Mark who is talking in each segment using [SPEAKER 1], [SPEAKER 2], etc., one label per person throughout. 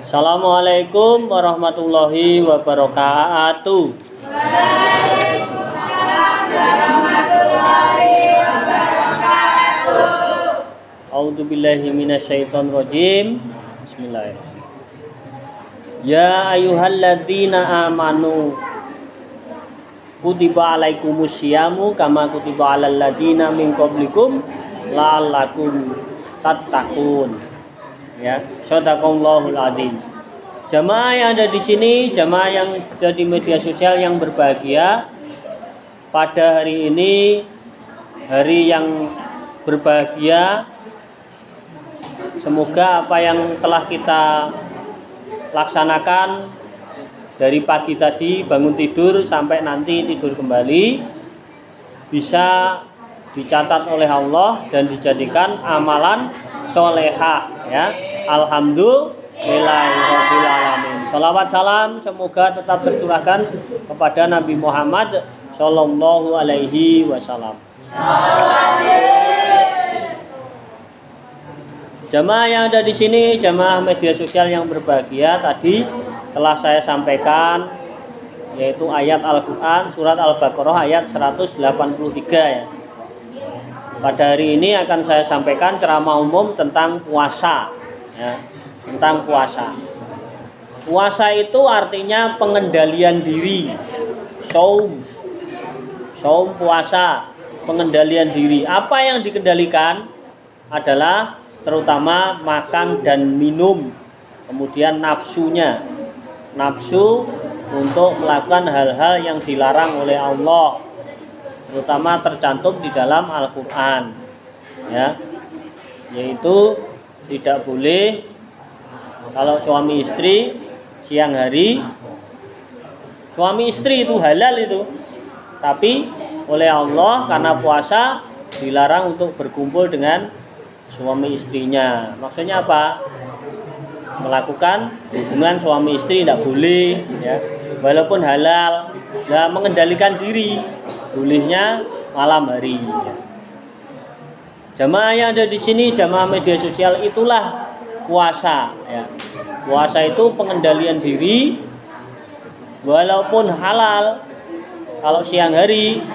[SPEAKER 1] Assalamualaikum warahmatullahi wabarakatuh. A'udzubillahi minasyaitonirrajim. Bismillahirrahmanirrahim. Ya ayyuhalladzina amanu kutiba alaikumusyamu kama kutiba alal ladzina min qablikum la'allakum tattaqun. Ya, shadaqallahul adzim. Jamaah yang ada di sini, jamaah yang ada di media sosial yang berbahagia, pada hari ini hari yang berbahagia. Semoga apa yang telah kita laksanakan dari pagi tadi bangun tidur sampai nanti tidur kembali bisa dicatat oleh Allah dan dijadikan amalan solehah, ya. Alhamdulillahirabbil alamin. Shalawat salam semoga tetap tercurahkan kepada Nabi Muhammad sallallahu alaihi wasallam. Jamaah yang ada di sini, jamaah media sosial yang berbahagia, tadi telah saya sampaikan yaitu ayat Al-Qur'an surat Al-Baqarah ayat 183 ya. Pada hari ini akan saya sampaikan ceramah umum tentang puasa ya, tentang puasa. Puasa itu artinya pengendalian diri. Saum puasa, pengendalian diri. Apa yang dikendalikan adalah terutama makan dan minum, kemudian nafsunya, nafsu untuk melakukan hal-hal yang dilarang oleh Allah, terutama tercantum di dalam Al-Quran, ya, yaitu tidak boleh kalau suami istri siang hari, suami istri itu halal itu, tapi oleh Allah karena puasa dilarang untuk berkumpul dengan suami istrinya. Maksudnya apa? Melakukan hubungan suami istri tidak boleh ya, walaupun halal. Nah, mengendalikan diri bolehnya malam hari ya. Jamaah yang ada di sini, jamaah media sosial, itulah puasa ya. Puasa itu pengendalian diri walaupun halal. Kalau siang hari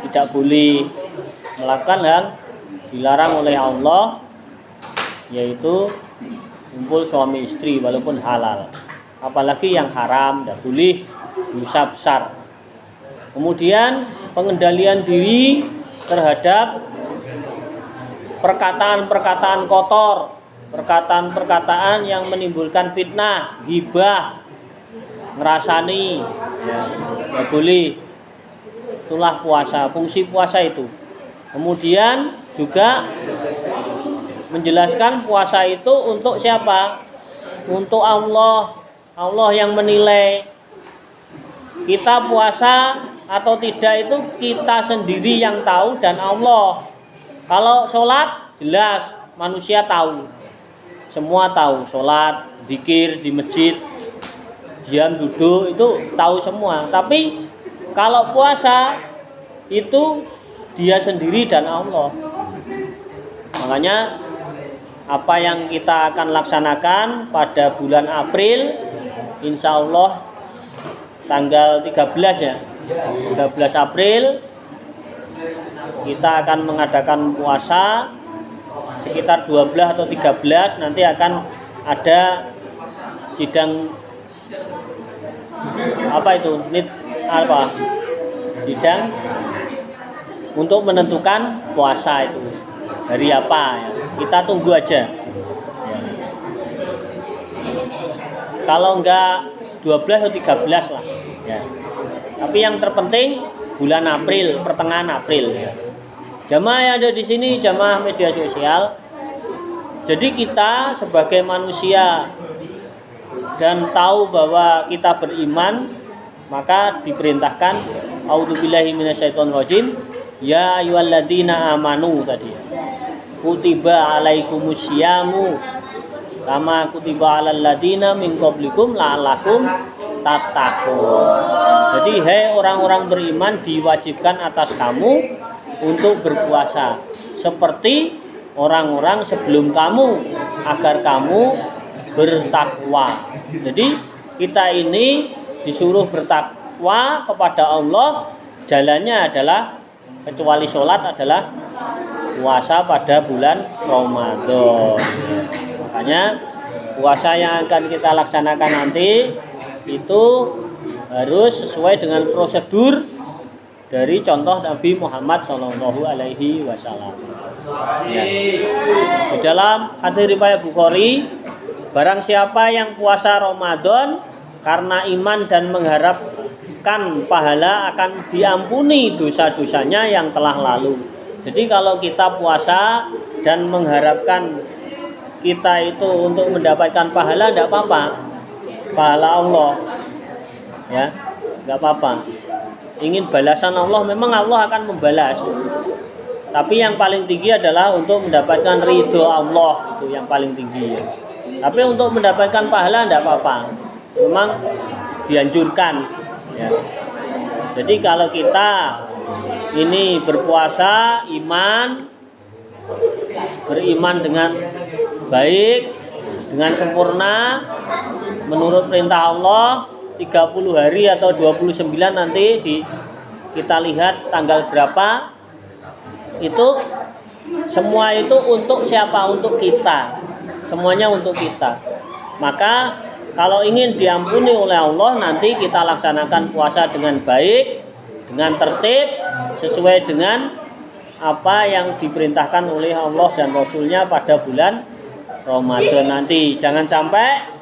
[SPEAKER 1] tidak boleh melakukan hal dilarang oleh Allah, yaitu kumpul suami istri walaupun halal, apalagi yang haram tidak boleh, dosa besar. Kemudian pengendalian diri terhadap perkataan-perkataan kotor, perkataan-perkataan yang menimbulkan fitnah, ghibah, ngerasani ya, tidak boleh. Itulah puasa, fungsi puasa itu. Kemudian juga menjelaskan puasa itu untuk siapa? Untuk Allah. Allah yang menilai kita puasa atau tidak itu kita sendiri yang tahu dan Allah. Kalau sholat jelas manusia tahu, semua tahu sholat, zikir di masjid, diam duduk itu tahu semua. Tapi kalau puasa itu dia sendiri dan Allah. Makanya apa yang kita akan laksanakan pada bulan April, insya Allah tanggal 13 ya, 13 April kita akan mengadakan puasa sekitar 12 atau 13. Nanti akan ada sidang sidang untuk menentukan puasa itu hari apa ya. Kita tunggu aja ya. Kalau enggak 12 atau 13 lah ya. Tapi yang terpenting bulan April, pertengahan April ya. Jamaah yang ada di sini, jamaah media sosial, jadi kita sebagai manusia dan tahu bahwa kita beriman, maka diperintahkan a'udzubillahi minasyaitonirrajim, ya ayyuhalladzina amanu tadi. Kutiba alaikumusyamu kama kutiba alal ladzina min qablikum la'allakum tattaqun. Jadi hai orang-orang beriman, diwajibkan atas kamu untuk berpuasa seperti orang-orang sebelum kamu, agar kamu bertakwa. Jadi kita ini disuruh bertakwa kepada Allah, jalannya adalah kecuali sholat adalah puasa pada bulan Ramadan. Makanya puasa yang akan kita laksanakan nanti itu harus sesuai dengan prosedur dari contoh Nabi Muhammad Shallallahu Alaihi Wasallam. Ya. Di dalam hadis riwayat Bukhari, barang siapa yang puasa Ramadan karena iman dan mengharapkan pahala akan diampuni dosa-dosanya yang telah lalu. Jadi kalau kita puasa dan mengharapkan kita itu untuk mendapatkan pahala, tidak apa-apa, pahala Allah, ya, nggak apa-apa. Ingin balasan Allah, memang Allah akan membalas. Tapi yang paling tinggi adalah untuk mendapatkan ridho Allah, itu yang paling tinggi. Ya. Tapi untuk mendapatkan pahala tidak apa-apa, memang dianjurkan. Ya. Jadi kalau kita ini berpuasa, beriman dengan baik, dengan sempurna, menurut perintah Allah, 30 hari atau 29 nanti kita lihat tanggal berapa. Itu semua itu untuk siapa? Untuk kita. Semuanya untuk kita. Maka kalau ingin diampuni oleh Allah, nanti kita laksanakan puasa dengan baik, dengan tertib, sesuai dengan apa yang diperintahkan oleh Allah dan Rasulnya pada bulan Ramadan nanti. Jangan sampai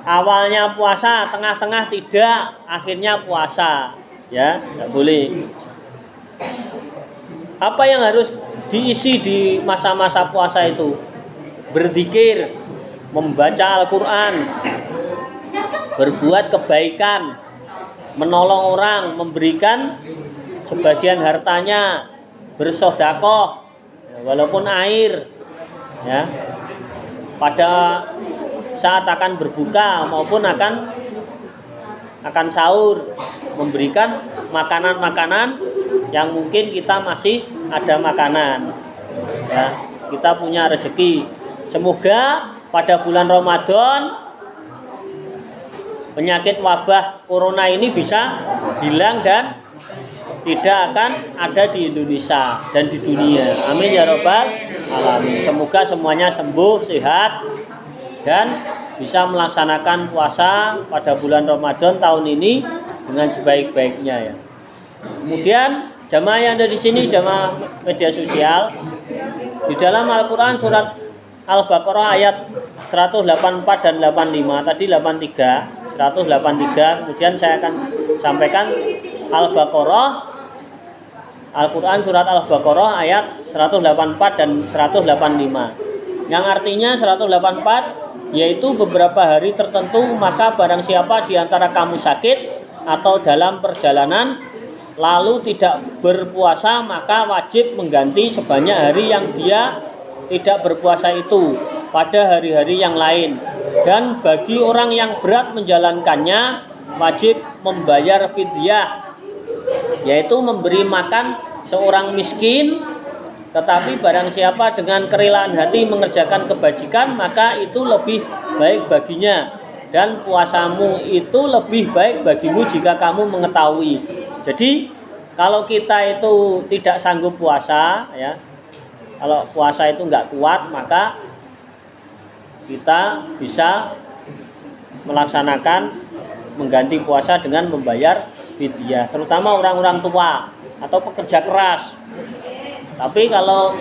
[SPEAKER 1] awalnya puasa, tengah-tengah tidak, akhirnya puasa. Ya, tidak boleh. Apa yang harus diisi di masa-masa puasa itu? Berzikir, membaca Al-Quran, berbuat kebaikan, menolong orang, memberikan sebagian hartanya, bersedekah, walaupun air, ya, pada saat akan berbuka maupun akan sahur, memberikan makanan-makanan yang mungkin kita masih ada makanan, ya, kita punya rezeki. Semoga pada bulan Ramadan penyakit wabah corona ini bisa hilang dan tidak akan ada di Indonesia dan di dunia. Amin ya rabbal alamin. Semoga semuanya sembuh, sehat, dan bisa melaksanakan puasa pada bulan Ramadan tahun ini dengan sebaik-baiknya, ya. Kemudian jamaah yang ada di sini, jamaah media sosial, di dalam Al-Quran surat Al-Baqarah ayat 184 dan 85, tadi 83, 183, kemudian saya akan sampaikan Al-Baqarah, Al-Quran surat Al-Baqarah ayat 184 dan 185. Yang artinya 184 yaitu beberapa hari tertentu, maka barang siapa di antara kamu sakit atau dalam perjalanan lalu tidak berpuasa, maka wajib mengganti sebanyak hari yang dia tidak berpuasa itu pada hari-hari yang lain. Dan bagi orang yang berat menjalankannya, wajib membayar fidyah, yaitu memberi makan seorang miskin. Tetapi barang siapa dengan kerelaan hati mengerjakan kebajikan, maka itu lebih baik baginya, dan puasamu itu lebih baik bagimu jika kamu mengetahui. Jadi kalau kita itu tidak sanggup puasa, ya, kalau puasa itu nggak kuat, maka kita bisa melaksanakan mengganti puasa dengan membayar fidyah, terutama orang-orang tua atau pekerja keras. Tapi kalau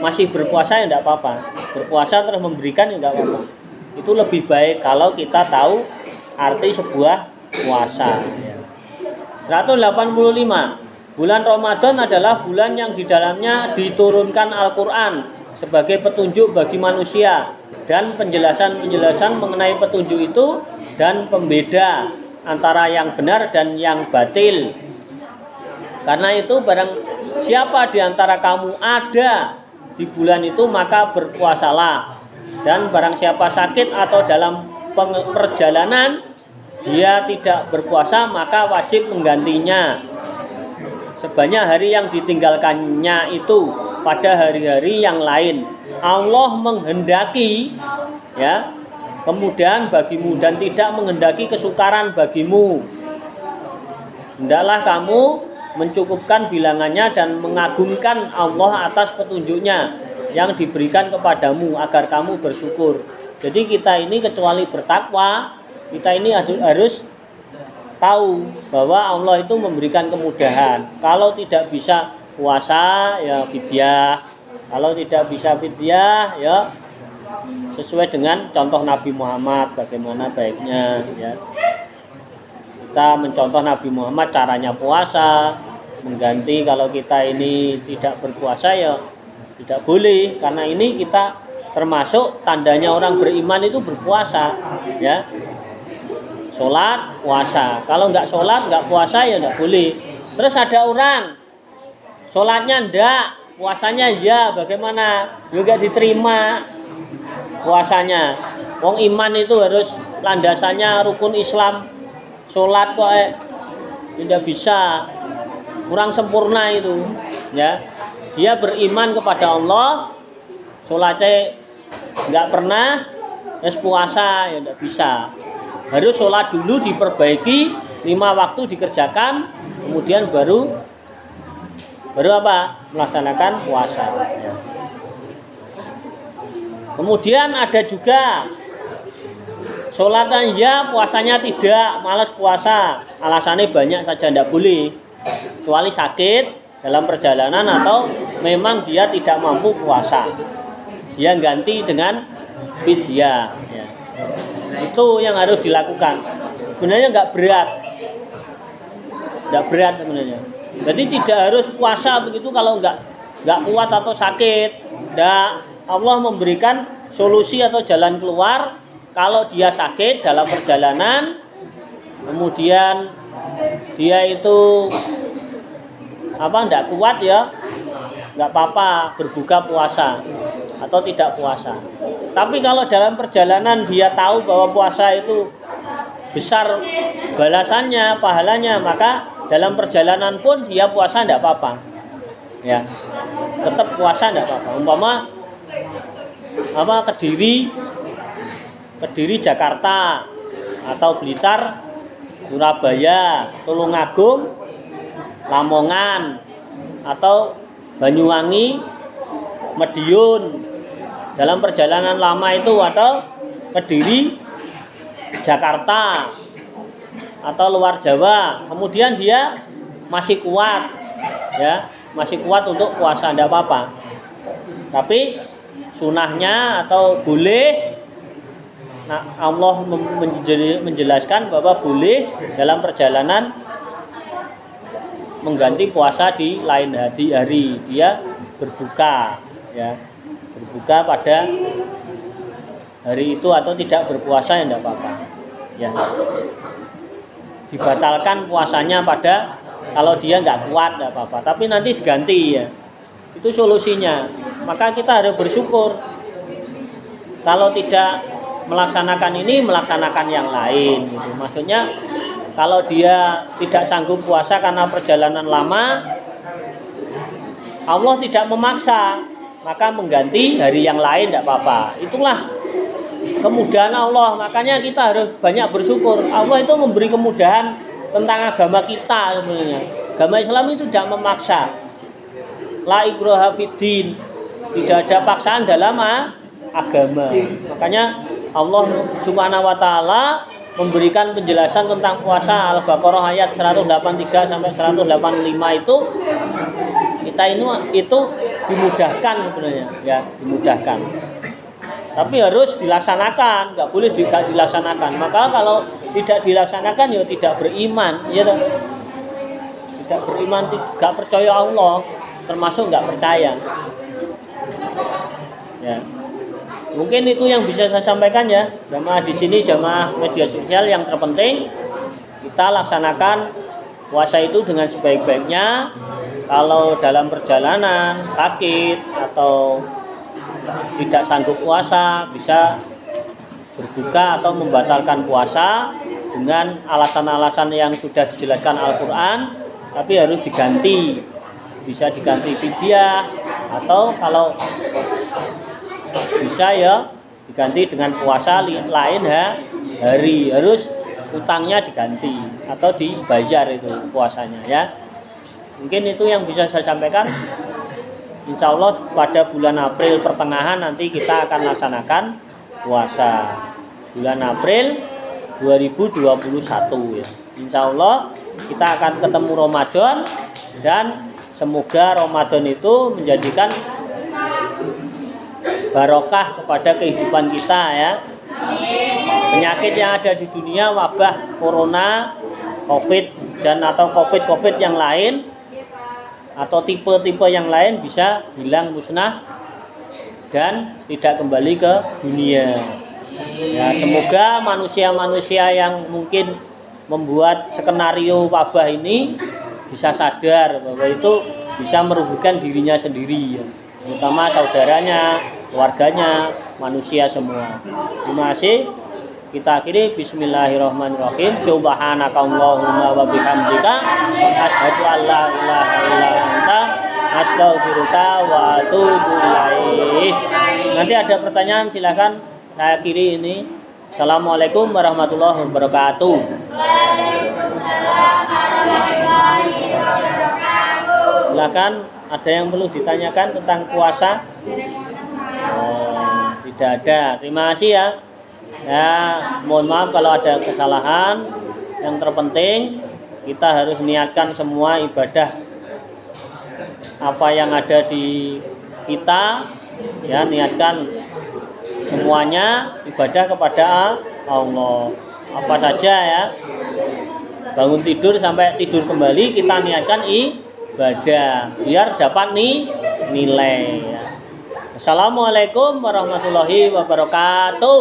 [SPEAKER 1] masih berpuasa ya enggak apa-apa. Berpuasa terus memberikan ya enggak apa-apa. Itu lebih baik kalau kita tahu arti sebuah puasa. 185. Bulan Ramadan adalah bulan yang di dalamnya diturunkan Al-Quran sebagai petunjuk bagi manusia, dan penjelasan-penjelasan mengenai petunjuk itu dan pembeda antara yang benar dan yang batil. Karena itu barang siapa di antara kamu ada di bulan itu, maka berpuasalah. Dan barang siapa sakit atau dalam perjalanan dia tidak berpuasa, maka wajib menggantinya sebanyak hari yang ditinggalkannya itu pada hari-hari yang lain. Allah menghendaki, ya, kemudahan bagimu dan tidak menghendaki kesukaran bagimu. Hendaklah kamu mencukupkan bilangannya dan mengagungkan Allah atas petunjuknya yang diberikan kepadamu agar kamu bersyukur. Jadi kita ini kecuali bertakwa, kita ini harus tahu bahwa Allah itu memberikan kemudahan. Kalau tidak bisa puasa ya fidyah, kalau tidak bisa fidyah ya sesuai dengan contoh Nabi Muhammad bagaimana baiknya ya. Kita mencontoh Nabi Muhammad caranya puasa, mengganti kalau kita ini tidak berpuasa ya tidak boleh, karena ini kita termasuk tandanya orang beriman itu berpuasa ya. Sholat, puasa. Kalau nggak sholat, nggak puasa ya nggak boleh. Terus ada orang sholatnya enggak, puasanya ya, bagaimana? Juga diterima puasanya. Wong iman itu harus landasannya rukun Islam. Sholat kok tidak bisa, kurang sempurna itu ya. Dia beriman kepada Allah, sholatnya nggak pernah, terus puasa ya nggak bisa. Harus sholat dulu diperbaiki, 5 waktu dikerjakan, kemudian baru apa? Melaksanakan puasa ya. Kemudian ada juga sholatnya ya, puasanya tidak, malas puasa, alasannya banyak saja, tidak boleh, kecuali sakit dalam perjalanan atau memang dia tidak mampu puasa, dia ganti dengan fidyah ya. Itu yang harus dilakukan. Sebenarnya nggak berat sebenarnya. Jadi tidak harus puasa begitu kalau nggak kuat atau sakit. Allah memberikan solusi atau jalan keluar. Kalau dia sakit dalam perjalanan, kemudian dia itu nggak kuat ya, nggak apa-apa berbuka puasa atau tidak puasa. Tapi kalau dalam perjalanan dia tahu bahwa puasa itu besar balasannya, pahalanya, maka dalam perjalanan pun dia puasa tidak apa-apa. Ya, tetap puasa tidak apa-apa. Umpama Kediri Jakarta atau Blitar Surabaya, Tulungagung, Lamongan atau Banyuwangi, Madiun, dalam perjalanan lama itu atau Kediri Jakarta atau luar Jawa, kemudian dia masih kuat ya, masih kuat untuk puasa, tidak apa-apa. Tapi sunahnya atau boleh, nah Allah menjelaskan bahwa boleh dalam perjalanan mengganti puasa di lain hari, dia berbuka ya, berbuka pada hari itu atau tidak berpuasa ya tidak apa-apa ya. Dibatalkan puasanya pada kalau dia nggak kuat tidak apa-apa, tapi nanti diganti ya, itu solusinya. Maka kita harus bersyukur. Kalau tidak melaksanakan ini, melaksanakan yang lain gitu. Maksudnya kalau dia tidak sanggup puasa karena perjalanan lama, Allah tidak memaksa, maka mengganti hari yang lain tidak apa-apa. Itulah kemudahan Allah. Makanya kita harus banyak bersyukur. Allah itu memberi kemudahan tentang agama kita sebenarnya. Agama Islam itu tidak memaksa. La ikraha fiddin, tidak ada paksaan dalam agama. Makanya Allah Subhanahu wa taala memberikan penjelasan tentang puasa Al-Baqarah ayat 183 sampai 185 itu kita itu dimudahkan sebenarnya ya, dimudahkan. Tapi harus dilaksanakan, nggak boleh tidak dilaksanakan. Maka kalau tidak dilaksanakan ya tidak beriman, ya tidak beriman, tidak percaya Allah, termasuk nggak percaya. Ya. Mungkin itu yang bisa saya sampaikan ya, jamaah di sini, jamaah media sosial. Yang terpenting kita laksanakan puasa itu dengan sebaik-baiknya. Kalau dalam perjalanan sakit atau tidak sanggup puasa, bisa berbuka atau membatalkan puasa dengan alasan-alasan yang sudah dijelaskan Al-Quran, tapi harus diganti, bisa diganti fidyah atau kalau bisa ya diganti dengan puasa lain hari, harus utangnya diganti atau dibayar itu puasanya ya. Mungkin itu yang bisa saya sampaikan. Insya Allah pada bulan April pertengahan nanti kita akan laksanakan puasa bulan April 2021 ya. Insya Allah kita akan ketemu Ramadan, dan semoga Ramadan itu menjadikan barokah kepada kehidupan kita ya. Penyakit yang ada di dunia, wabah corona, covid dan atau covid yang lain atau tipe-tipe yang lain bisa hilang musnah dan tidak kembali ke dunia. Ya, semoga manusia-manusia yang mungkin membuat skenario wabah ini bisa sadar bahwa itu bisa merugikan dirinya sendiri ya, terutama saudaranya, keluarganya, manusia semua. Terima kasih. Kita akhiri bismillahirrahmanirrahim. Subhanakallahumma wa bihamdika asyhadu an la ilaha illa anta astaghfiruka wa atubu ilaik. Nanti ada pertanyaan silakan saya kiri ini. Assalamualaikum warahmatullahi wabarakatuh. Silakan, ada yang perlu ditanyakan tentang puasa? Oh, tidak ada. Terima kasih ya. Ya, mohon maaf kalau ada kesalahan. Yang terpenting kita harus niatkan semua ibadah apa yang ada di kita ya, niatkan semuanya ibadah kepada Allah. Apa saja ya, bangun tidur sampai tidur kembali kita niatkan ibadah biar dapat nilai ya. Assalamualaikum warahmatullahi wabarakatuh.